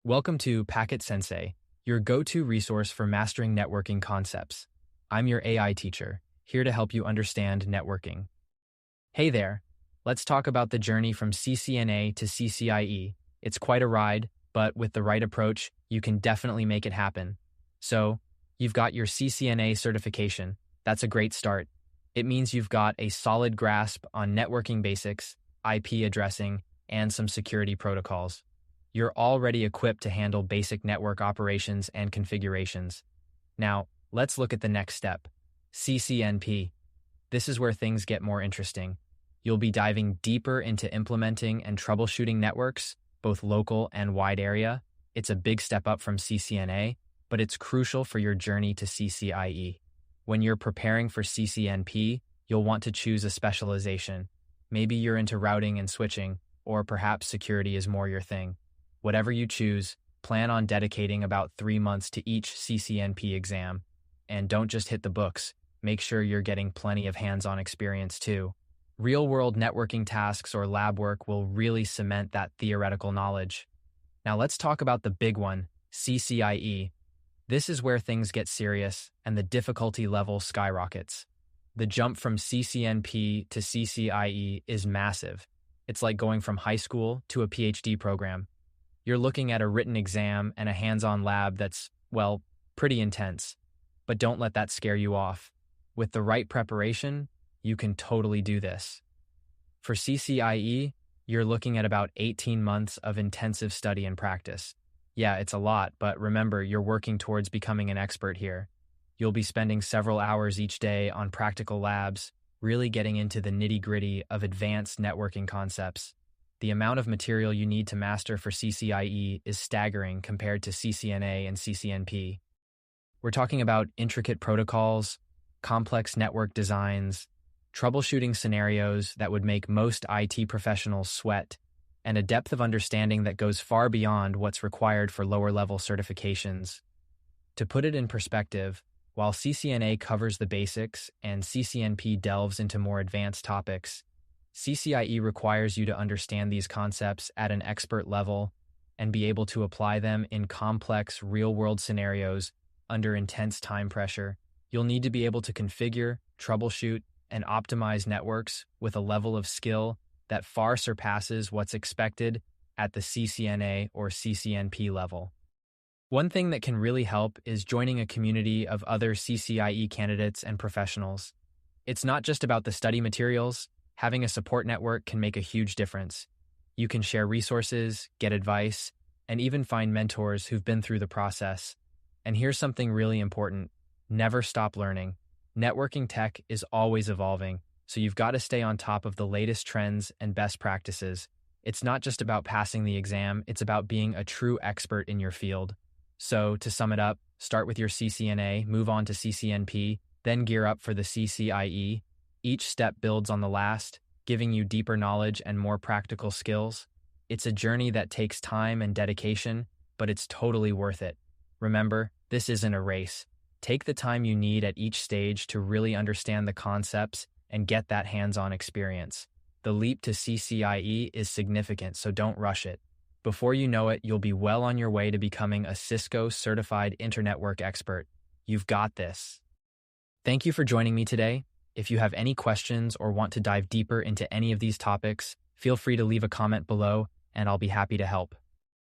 Welcome to Packet Sensei, your go-to resource for mastering networking concepts. I'm your AI teacher, here to help you understand networking. Hey there, let's talk about the journey from CCNA to CCIE. It's quite a ride, but with the right approach, you can definitely make it happen. So, you've got your CCNA certification. That's a great start. It means you've got a solid grasp on networking basics, IP addressing, and some security protocols. You're already equipped to handle basic network operations and configurations. Now, let's look at the next step, CCNP. This is where things get more interesting. You'll be diving deeper into implementing and troubleshooting networks, both local and wide area. It's a big step up from CCNA, but it's crucial for your journey to CCIE. When you're preparing for CCNP, you'll want to choose a specialization. Maybe you're into routing and switching, or perhaps security is more your thing. Whatever you choose, plan on dedicating about 3 months to each CCNP exam. And don't just hit the books, make sure you're getting plenty of hands-on experience too. Real-world networking tasks or lab work will really cement that theoretical knowledge. Now let's talk about the big one, CCIE. This is where things get serious and the difficulty level skyrockets. The jump from CCNP to CCIE is massive. It's like going from high school to a PhD program. You're looking at a written exam and a hands-on lab that's, well, pretty intense. But don't let that scare you off. With the right preparation, you can totally do this. For CCIE, you're looking at about 18 months of intensive study and practice. Yeah, it's a lot, but remember, you're working towards becoming an expert here. You'll be spending several hours each day on practical labs, really getting into the nitty-gritty of advanced networking concepts. The amount of material you need to master for CCIE is staggering compared to CCNA and CCNP. We're talking about intricate protocols, complex network designs, troubleshooting scenarios that would make most IT professionals sweat, and a depth of understanding that goes far beyond what's required for lower-level certifications. To put it in perspective, while CCNA covers the basics and CCNP delves into more advanced topics, CCIE requires you to understand these concepts at an expert level and be able to apply them in complex real-world scenarios under intense time pressure. You'll need to be able to configure, troubleshoot, and optimize networks with a level of skill that far surpasses what's expected at the CCNA or CCNP level. One thing that can really help is joining a community of other CCIE candidates and professionals. It's not just about the study materials. Having a support network can make a huge difference. You can share resources, get advice, and even find mentors who've been through the process. And here's something really important. Never stop learning. Networking tech is always evolving, so you've got to stay on top of the latest trends and best practices. It's not just about passing the exam, it's about being a true expert in your field. So, to sum it up, start with your CCNA, move on to CCNP, then gear up for the CCIE. Each step builds on the last, giving you deeper knowledge and more practical skills. It's a journey that takes time and dedication, but it's totally worth it. Remember, this isn't a race. Take the time you need at each stage to really understand the concepts and get that hands-on experience. The leap to CCIE is significant, so don't rush it. Before you know it, you'll be well on your way to becoming a Cisco Certified Internetwork Expert. You've got this. Thank you for joining me today. If you have any questions or want to dive deeper into any of these topics, feel free to leave a comment below, and I'll be happy to help.